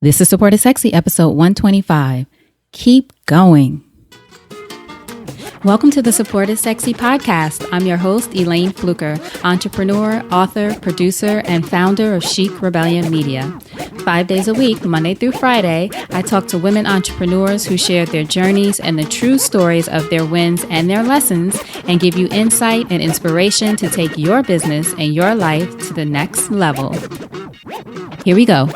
This is Support is Sexy, episode 125. Keep going. Welcome to the Support is Sexy podcast. I'm your host, Elayne Fluker, entrepreneur, author, producer, and founder of Chic Rebellion Media. 5 days a week, Monday through Friday, I talk to women entrepreneurs who share their journeys and the true stories of their wins and their lessons, and give you insight and inspiration to take your business and your life to the next level. Here we go.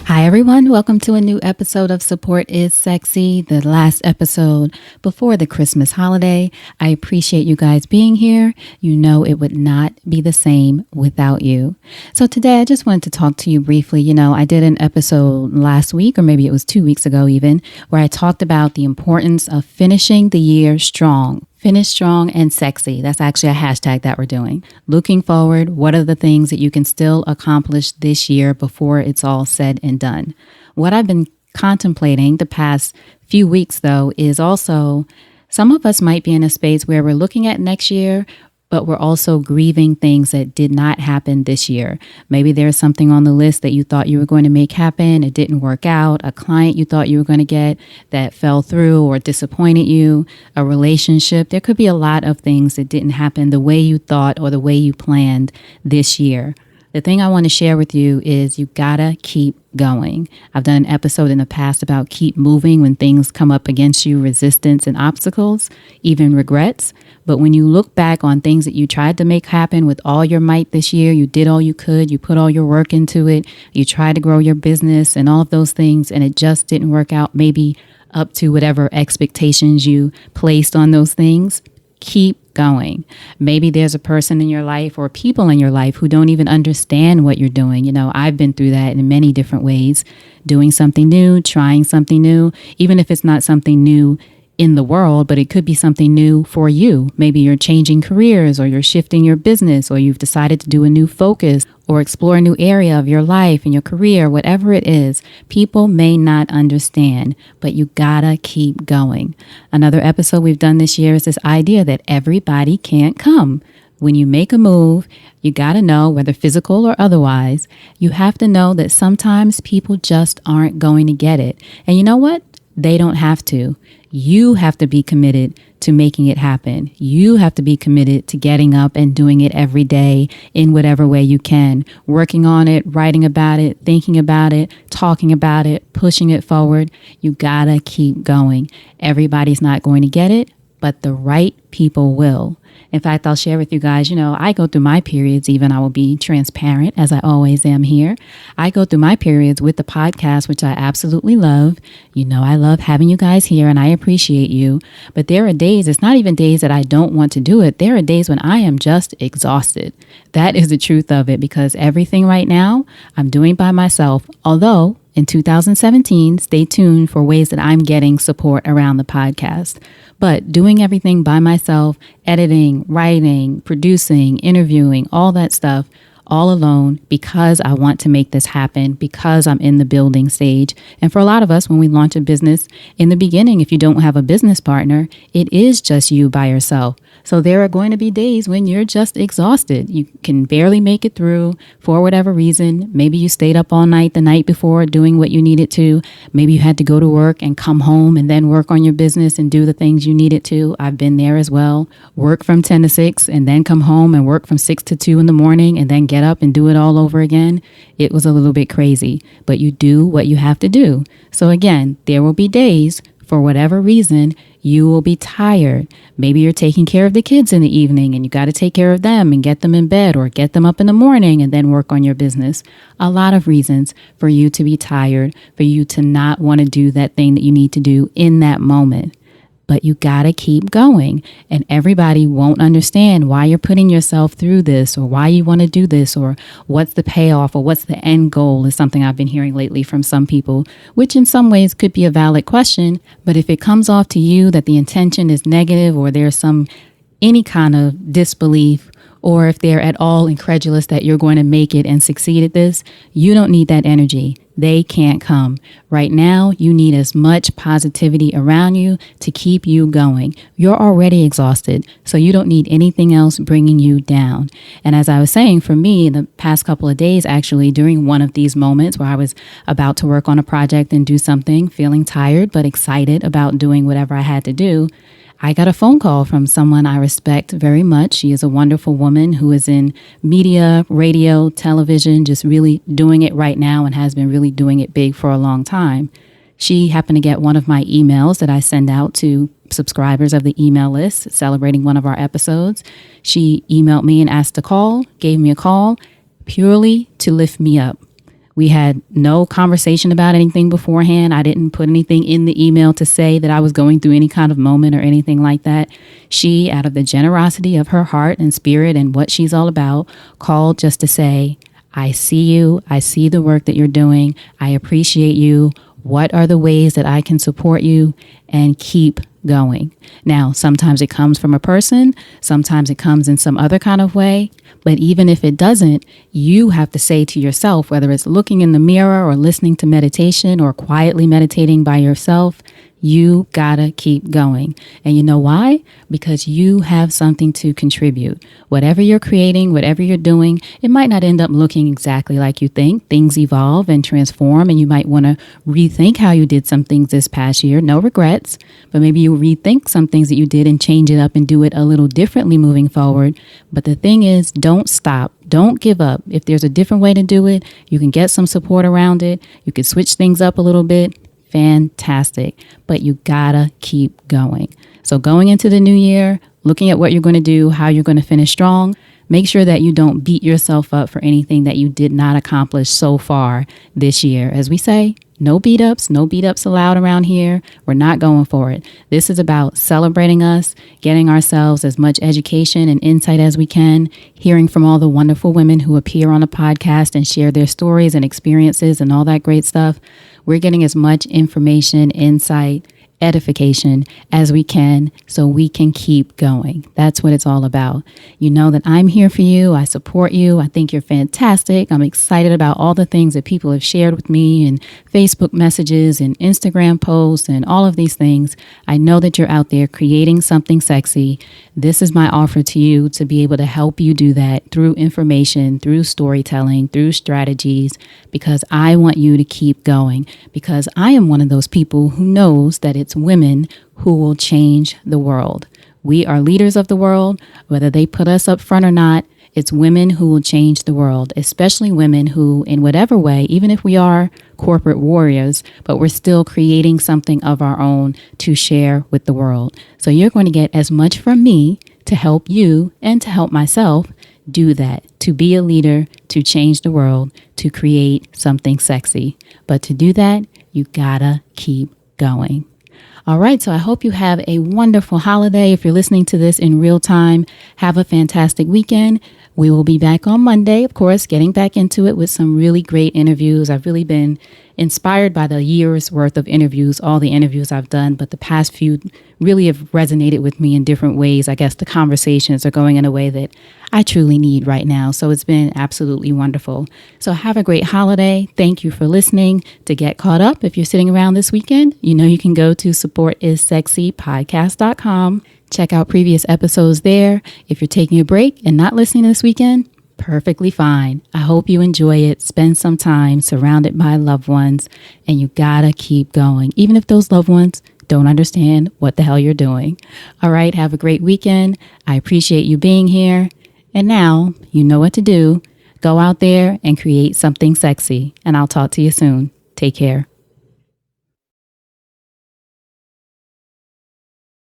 Hi everyone, welcome to a new episode of Support is Sexy, the last episode before the Christmas holiday. I appreciate you guys being here. You know it would not be the same without you. So today I just wanted to talk to you briefly. I did an episode last week, or maybe it was 2 weeks ago even, where I talked about the importance of finishing the year strong. Finish strong and sexy. That's actually a hashtag that we're doing. Looking forward, what are the things that you can still accomplish this year before it's all said and done? What I've been contemplating the past few weeks, though, is also some of us might be in a space where we're looking at next year, but we're also grieving things that did not happen this year. Maybe there's something on the list that you thought you were going to make happen. It didn't work out. A client you thought you were going to get that fell through or disappointed you. A relationship. There could be a lot of things that didn't happen the way you thought or the way you planned this year. The thing I want to share with you is you gotta keep going. I've done an episode in the past about keep moving when things come up against you, resistance and obstacles, even regrets. But when you look back on things that you tried to make happen with all your might this year, you did all you could, you put all your work into it, you tried to grow your business and all of those things, and it just didn't work out, maybe up to whatever expectations you placed on those things. Keep going. Maybe there's a person in your life or people in your life who don't even understand what you're doing. I've been through that in many different ways, doing something new, trying something new, even if it's not something new in the world, but it could be something new for you. Maybe you're changing careers or you're shifting your business or you've decided to do a new focus or explore a new area of your life and your career, whatever it is. People may not understand, but you gotta keep going. Another episode we've done this year is this idea that everybody can't come. When you make a move, you gotta know, whether physical or otherwise, you have to know that sometimes people just aren't going to get it. And you know what? They don't have to. You have to be committed to making it happen. You have to be committed to getting up and doing it every day in whatever way you can, working on it, writing about it, thinking about it, talking about it, pushing it forward. You gotta keep going. Everybody's not going to get it, but the right people will. In fact, I'll share with you guys, I go through my periods, even I will be transparent as I always am here. I go through my periods with the podcast, which I absolutely love. I love having you guys here and I appreciate you. But there are days, it's not even days that I don't want to do it. There are days when I am just exhausted. That is the truth of it, because everything right now I'm doing by myself. Although in 2017, stay tuned for ways that I'm getting support around the podcast. But doing everything by myself, editing, writing, producing, interviewing, all that stuff, all alone, because I want to make this happen, because I'm in the building stage. And for a lot of us, when we launch a business, in the beginning, if you don't have a business partner, it is just you by yourself. So there are going to be days when you're just exhausted. You can barely make it through for whatever reason. Maybe you stayed up all night the night before doing what you needed to. Maybe you had to go to work and come home and then work on your business and do the things you needed to. I've been there as well. Work from 10 to 6 and then come home and work from 6 to 2 in the morning and then get up and do it all over again. It was a little bit crazy, but you do what you have to do. So again, there will be days, for whatever reason, you will be tired. Maybe you're taking care of the kids in the evening and you got to take care of them and get them in bed or get them up in the morning and then work on your business. A lot of reasons for you to be tired, for you to not want to do that thing that you need to do in that moment. But you gotta keep going, and everybody won't understand why you're putting yourself through this or why you want to do this or what's the payoff or what's the end goal is something I've been hearing lately from some people, which in some ways could be a valid question. But if it comes off to you that the intention is negative or there's any kind of disbelief or if they're at all incredulous that you're going to make it and succeed at this, you don't need that energy. They can't come. Right now, you need as much positivity around you to keep you going. You're already exhausted, so you don't need anything else bringing you down. And as I was saying, for me, the past couple of days, actually, during one of these moments where I was about to work on a project and do something, feeling tired but excited about doing whatever I had to do, I got a phone call from someone I respect very much. She is a wonderful woman who is in media, radio, television, just really doing it right now and has been really doing it big for a long time. She happened to get one of my emails that I send out to subscribers of the email list celebrating one of our episodes. She emailed me and asked to call, gave me a call purely to lift me up. We had no conversation about anything beforehand. I didn't put anything in the email to say that I was going through any kind of moment or anything like that. She, out of the generosity of her heart and spirit and what she's all about, called just to say, I see you. I see the work that you're doing. I appreciate you. What are the ways that I can support you? And keep going. Now, sometimes it comes from a person, sometimes it comes in some other kind of way, but even if it doesn't, you have to say to yourself, whether it's looking in the mirror or listening to meditation or quietly meditating by yourself, you gotta keep going. And you know why? Because you have something to contribute. Whatever you're creating, whatever you're doing, it might not end up looking exactly like you think. Things evolve and transform, and you might want to rethink how you did some things this past year. No regrets, but maybe you rethink some things that you did and change it up and do it a little differently moving forward. But the thing is, don't stop. Don't give up. If there's a different way to do it, you can get some support around it. You can switch things up a little bit. Fantastic. But you gotta keep going. So going into the new year, looking at what you're going to do, how you're going to finish strong, make sure that you don't beat yourself up for anything that you did not accomplish so far this year. As we say, no beat ups allowed around here. We're not going for it. This is about celebrating us, getting ourselves as much education and insight as we can, hearing from all the wonderful women who appear on the podcast and share their stories and experiences and all that great stuff. We're getting as much information, insight, edification as we can so we can keep going. That's what it's all about. You know that I'm here for you. I support you. I think you're fantastic. I'm excited about all the things that people have shared with me and Facebook messages and Instagram posts and all of these things. I know that you're out there creating something sexy. This is my offer to you to be able to help you do that through information, through storytelling, through strategies, because I want you to keep going, because I am one of those people who knows that it's women who will change the world. We are leaders of the world, whether they put us up front or not. It's women who will change the world, especially women who, in whatever way, even if we are corporate warriors, but we're still creating something of our own to share with the world. So you're going to get as much from me to help you and to help myself do that, to be a leader, to change the world, to create something sexy. But to do that, you gotta keep going. All right, so I hope you have a wonderful holiday. If you're listening to this in real time, have a fantastic weekend. We will be back on Monday, of course, getting back into it with some really great interviews. I've really been inspired by the year's worth of interviews, all the interviews I've done, but the past few really have resonated with me in different ways. I guess the conversations are going in a way that I truly need right now. So it's been absolutely wonderful. So have a great holiday. Thank you for listening. To get caught up, if you're sitting around this weekend, you know you can go to supportissexypodcast.com. Check out previous episodes there. If you're taking a break and not listening this weekend, perfectly fine. I hope you enjoy it. Spend some time surrounded by loved ones, and you gotta keep going, even if those loved ones don't understand what the hell you're doing. All right, have a great weekend. I appreciate you being here. And now you know what to do. Go out there and create something sexy, and I'll talk to you soon. Take care.